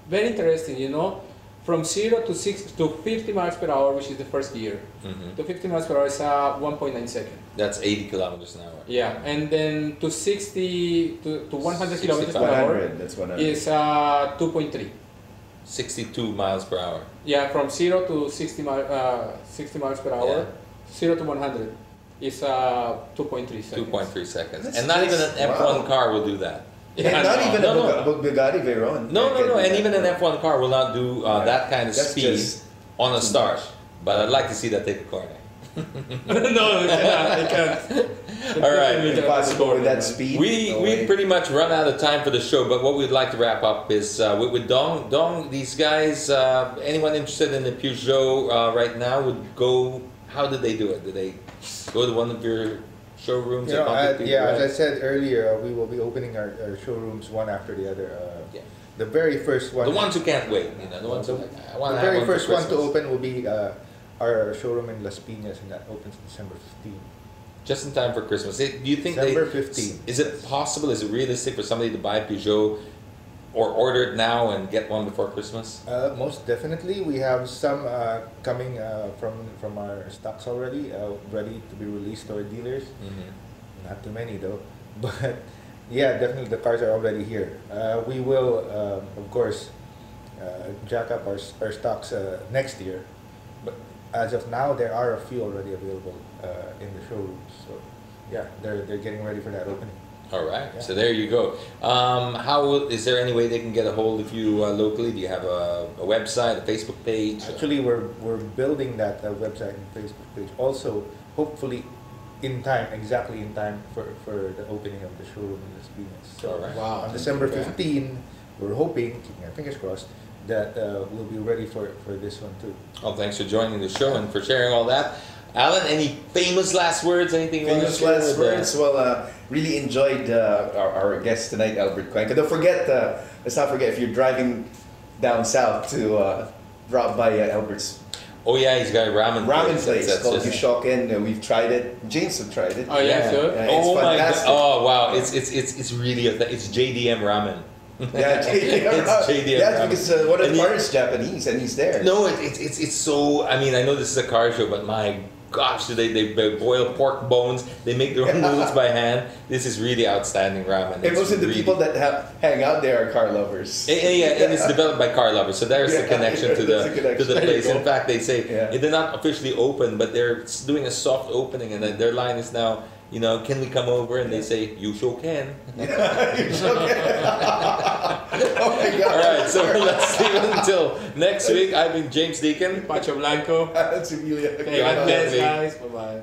Speaker 6: very interesting, you know, from 0 to 50 miles per hour, which is the first gear, to 50 miles per hour is 1.9 seconds.
Speaker 5: That's 80 kilometers an hour.
Speaker 6: Yeah, and then to 60 to 100 kilometers per
Speaker 3: 100.
Speaker 6: hour
Speaker 3: That's 100.
Speaker 6: is 2.3.
Speaker 5: 62 miles per hour.
Speaker 6: Yeah, from 0 to 60 miles per hour,
Speaker 5: Yeah.
Speaker 6: 0 to 100 is 2.3 seconds.
Speaker 5: 2.3 seconds.
Speaker 3: That's
Speaker 5: And not even
Speaker 3: just-
Speaker 5: an F1
Speaker 3: wow.
Speaker 5: car will do that.
Speaker 3: And
Speaker 6: Yeah,
Speaker 3: not
Speaker 6: no.
Speaker 3: even
Speaker 5: No,
Speaker 3: a Bugatti Veyron.
Speaker 5: No,
Speaker 3: can do
Speaker 5: and
Speaker 3: that.
Speaker 5: even an F1 car will not do that kind of
Speaker 3: That's
Speaker 5: speed
Speaker 3: just
Speaker 5: on a
Speaker 3: too
Speaker 5: start.
Speaker 3: much.
Speaker 5: But I'd like to see that take a corner.
Speaker 6: No, I can't.
Speaker 5: All right.
Speaker 3: Impossible with that speed.
Speaker 5: We
Speaker 3: No way.
Speaker 5: pretty much run out of time for the show, but what we'd like to wrap up is with Dong. Dong, these guys, anyone interested in the Peugeot right now would go. How did they do it? Did they go to one of your showrooms?
Speaker 4: You
Speaker 5: or
Speaker 4: know,
Speaker 5: contact people,
Speaker 4: as I
Speaker 5: right?
Speaker 4: said earlier, we will be opening our showrooms one after the other.
Speaker 5: Yeah.
Speaker 4: The very first one.
Speaker 5: The ones who can't wait, you know, the ones who like, I want
Speaker 4: The
Speaker 5: to have
Speaker 4: very
Speaker 5: one for
Speaker 4: first one to
Speaker 5: Christmas.
Speaker 4: open will be our showroom in Las Piñas, and that opens December 15.
Speaker 5: Just in time for Christmas. Do you think
Speaker 4: December
Speaker 5: they?
Speaker 4: 15.
Speaker 5: Is it possible? Is it realistic for somebody to buy a Peugeot or order it now and get one before Christmas?
Speaker 4: Most definitely, we have some coming from our stocks already, ready to be released to our dealers. Not too many though, but yeah, definitely the cars are already here. We will, of course, jack up our stocks next year, but as of now, there are a few already available in the showrooms. So yeah, they're getting ready for that opening.
Speaker 5: All right.
Speaker 4: Yeah.
Speaker 5: So there you go. Is there any way they can get a hold of you locally? Do you have a website, a Facebook page?
Speaker 4: Actually, we're building that website and Facebook page. Also, hopefully, exactly in time for the opening of the showroom in Las Piñas. So
Speaker 5: All right.
Speaker 6: Wow.
Speaker 4: on December
Speaker 6: Okay.
Speaker 4: 15, we're hoping, keeping our fingers crossed, that we'll be ready for this one too.
Speaker 5: Well, thanks for joining the show and for sharing all that. Alan, any famous last words? Anything you want to
Speaker 3: Famous
Speaker 5: share?
Speaker 3: last
Speaker 5: with,
Speaker 3: words. Well, really enjoyed our guest tonight, Albert Cuenca. Don't forget, let's not forget, if you're driving down south to drop by Albert's
Speaker 5: Oh yeah, he's got a ramen
Speaker 3: place
Speaker 5: That's
Speaker 3: called
Speaker 5: just-
Speaker 3: Yushoken. We've tried it. James have tried it.
Speaker 6: Oh yeah, sure.
Speaker 3: Yeah,
Speaker 5: Oh
Speaker 3: it's
Speaker 5: my god!
Speaker 3: fantastic.
Speaker 5: Oh wow! It's really it's JDM ramen.
Speaker 3: Yeah, JDM.
Speaker 5: It's JDM
Speaker 3: Yeah,
Speaker 5: ramen.
Speaker 3: because one of
Speaker 5: And
Speaker 3: the
Speaker 5: he-
Speaker 3: partners is Japanese, and he's there.
Speaker 5: No, it's so. I mean, I know this is a car show, but my gosh, they boil pork bones. They make their own noodles by hand. This is really outstanding ramen.
Speaker 3: And most of the people that hang out there are car lovers.
Speaker 5: Yeah, and it's developed by car lovers. So there's the connection to the place. In fact, they say they're not officially open, but they're doing a soft opening, and then their line is now, you know, can we come over? And they say, you sure can.
Speaker 3: You sure can. Oh my God.
Speaker 5: All right, so let's leave it until next week. I've been James Deacon.
Speaker 6: Pacho Blanco.
Speaker 3: That's Emilia.
Speaker 6: Okay, God bless, guys. Bye-bye.